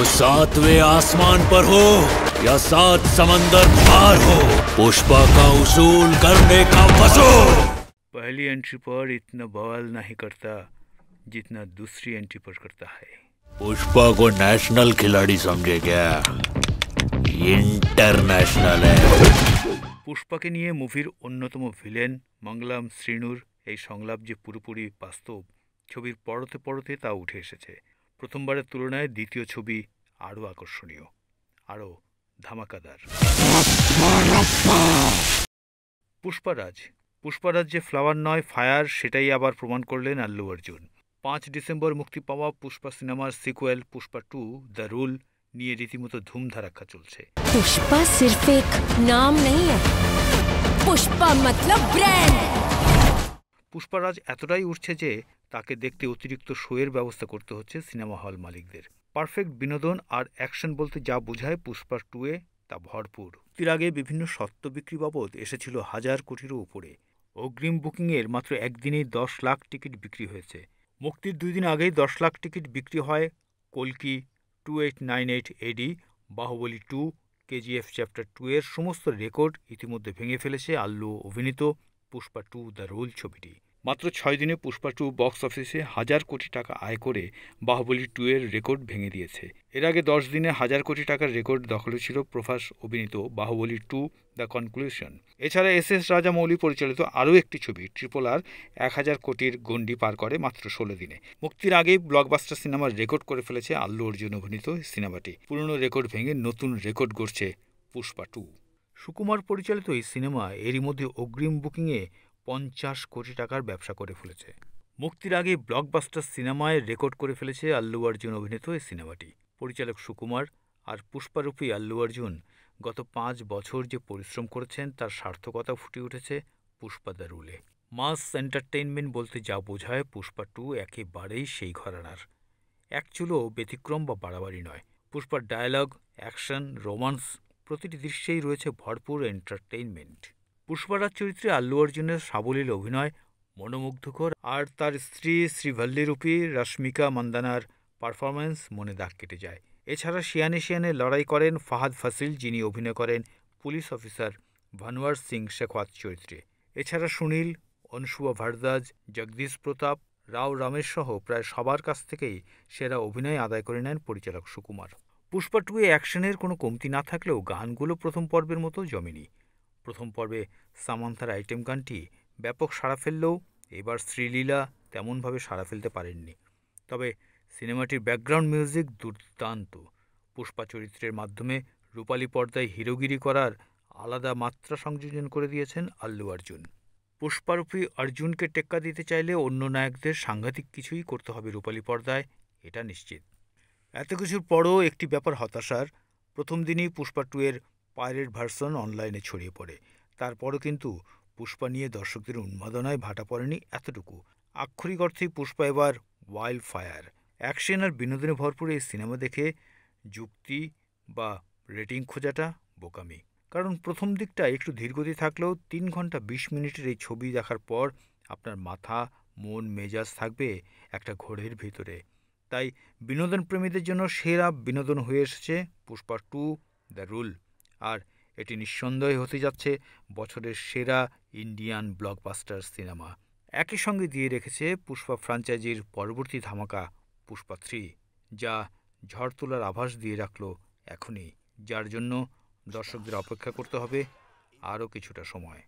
वो 7वें आसमान पर हो या 7 समंदर पार हो, पुष्पा का उसूल करने का वसूल। पहली एंट्री पर इतना बवाल नहीं करता जितना दूसरी एंट्री पर करता है। पुष्पा को नेशनल खिलाड़ी समझे क्या? इंटरनेशनल है। पुष्पाके निये मुभिर अन्यतम ভিলেন मंगलम শ্রীনুর এই সংলাপ যে পুরোপুরি বাস্তব, ছবির পরতে পরতে তা উঠে এসেছে। প্রথমবারের তুলনায় দ্বিতীয় ছবি আরও আকর্ষণীয়, আরও ধামাকাদার। পুষ্পারাজ যে ফ্লাওয়ার নয় ফায়ার, সেটাই আবার প্রমাণ করলেন আল্লু অর্জুন। 5 ডিসেম্বর মুক্তি পাওয়া পুষ্পা সিনেমার সিকুয়েল পুষ্পা 2 দ্য রুল নিয়ে রীতিমতো ধুমধারাক্কা চলছে। पुष्पा सिर्फ एक नाम नहीं है, पुष्पा मतलब ब्रांड। পুষ্পারাজ এতটাই উঠছে যে তাকে দেখতে অতিরিক্ত শোয়ের ব্যবস্থা করতে হচ্ছে সিনেমা হল মালিকদের। পারফেক্ট বিনোদন আর অ্যাকশন বলতে যা বোঝায় পুষ্পা 2-এ তা ভরপুর। এর আগে বিভিন্ন সত্ত্ব বিক্রি বাবদ এসেছিল 1000 কোটিরও উপরে। অগ্রিম বুকিংয়ের মাত্র একদিনেই 10 লাখ টিকিট বিক্রি হয়েছে। মুক্তির 2 দিন আগেই 10 লাখ টিকিট বিক্রি হয় কল্কি 2898 AD, বাহুবলী 2, কেজিএফ চ্যাপ্টার 2 এর সমস্ত রেকর্ড ইতিমধ্যে ভেঙে ফেলেছে আল্লু অভিনীত পুষ্পা 2 দ্য রুল ছবিটি। মাত্র 6 দিনে পুষ্পা 2 বক্স অফিসে 1000 কোটি টাকা আয় করে বাহুবলী 2 এর রেকর্ড ভেঙে দিয়েছে। এর আগে 10 দিনে 1000 কোটি টাকার রেকর্ড দখলে ছিল প্রভাস অভিনীত বাহুবলী 2 দ্য কনক্লুশন। এছাড়া এস রাজামৌলি পরিচালিত আরও একটি ছবি RRR 1000 কোটির গণ্ডি পার করে মাত্র 16 দিনে। মুক্তির আগেই ব্লকবাস্টার সিনেমার রেকর্ড করে ফেলেছে আল্লু অর্জুন অভিনীত সিনেমাটি। পুরনো রেকর্ড ভেঙে নতুন রেকর্ড গড়ছে পুষ্পা 2। সুকুমার পরিচালিত এই সিনেমা এরই মধ্যে অগ্রিম বুকিংয়ে 50 কোটি টাকার ব্যবসা করে ফেলেছে। মুক্তির আগে ব্লকবাস্টার সিনেমায় রেকর্ড করে ফেলেছে আল্লু অর্জুন অভিনীত এই সিনেমাটি। পরিচালক সুকুমার আর পুষ্পারূপী আল্লু অর্জুন গত 5 বছর যে পরিশ্রম করেছেন তার সার্থকতা ফুটে উঠেছে পুষ্পা দ্য রুলে। মাস এন্টারটেইনমেন্ট বলতে যা বোঝায় পুষ্পা 2 একেবারেই সেই ঘরানার। এক চুলো ব্যতিক্রম বা বাড়াবাড়ি নয়। পুষ্পার ডায়ালগ, অ্যাকশন, রোমান্স প্রতিটি দৃশ্যেই রয়েছে ভরপুর এন্টারটেইনমেন্ট। পুষ্পারাজ চরিত্রে আল্লু অর্জুনের সাবলীল অভিনয় মনোমুগ্ধকর, আর তার স্ত্রী শ্রীভল্লিরূপী রশ্মিকা মান্দানার পারফরম্যান্স মনে দাগ কেটে যায়। এছাড়া শিয়ানে লড়াই করেন ফাহাদ ফাসিল, যিনি অভিনয় করেন পুলিশ অফিসার ভানওয়ার সিং শেখাওয়াত চরিত্রে। এছাড়া সুনীল, অনসুয়া ভারদ্বাজ, জগদীশ প্রতাপ, রাও রামেশ সহ প্রায় সবার কাছ থেকেই সেরা অভিনয় আদায় করে নেন পরিচালক সুকুমার। পুষ্পা 2-এ অ্যাকশনের কোনো কমতি না থাকলেও গানগুলো প্রথম পর্বের মতো জমেনি। প্রথম পর্বে সামান্থার আইটেম গানটি ব্যাপক সাড়া ফেললেও এবার শ্রীলীলা তেমনভাবে সাড়া ফেলতে পারেননি। তবে সিনেমাটির ব্যাকগ্রাউন্ড মিউজিক দুর্দান্ত। পুষ্পা চরিত্রের মাধ্যমে রূপালী পর্দায় হিরোগিরি করার আলাদা মাত্রা সংযোজন করে দিয়েছেন আল্লু অর্জুন। পুষ্পারূপী অর্জুনকে টেক্কা দিতে চাইলে অন্য নায়কদের সাংঘাতিক কিছুই করতে হবে রূপালী পর্দায়, এটা নিশ্চিত। এত কিছুর পরও একটি ব্যাপার হতাশার, প্রথম দিনই পুষ্পা 2-এর পাইরেট ভার্সন অনলাইনে ছড়িয়ে পড়ে। তারপরও কিন্তু পুষ্পা নিয়ে দর্শকদের উন্মাদনায় ভাটা পড়েনি এতটুকু। আক্ষরিক অর্থেই পুষ্পা এবার ওয়াইল্ড ফায়ার। অ্যাকশন আর বিনোদনে ভরপুর এই সিনেমা দেখে যুক্তি বা রেটিং খোঁজাটা বোকামি। কারণ প্রথম দিকটা একটু ধীরগতি থাকলেও 3 ঘন্টা 20 মিনিটের এই ছবি দেখার পর আপনার মাথা, মন, মেজাজ থাকবে একটা ঘোরের ভিতরে। তাই বিনোদন প্রেমীদের জন্য সেরা বিনোদন হয়ে এসেছে পুষ্পা 2 দ্য রুল। আর এটি নিঃসন্দেহে হতে যাচ্ছে বছরের সেরা ইন্ডিয়ান ব্লকবাস্টার সিনেমা। একই সঙ্গে দিয়ে রেখেছে পুষ্পা ফ্র্যাঞ্চাইজির পরবর্তী ধামাকা পুষ্পা 3, যা ঝড় তোলার আভাস দিয়ে রাখল এখনই, যার জন্য দর্শকদের অপেক্ষা করতে হবে আরও কিছুটা সময়।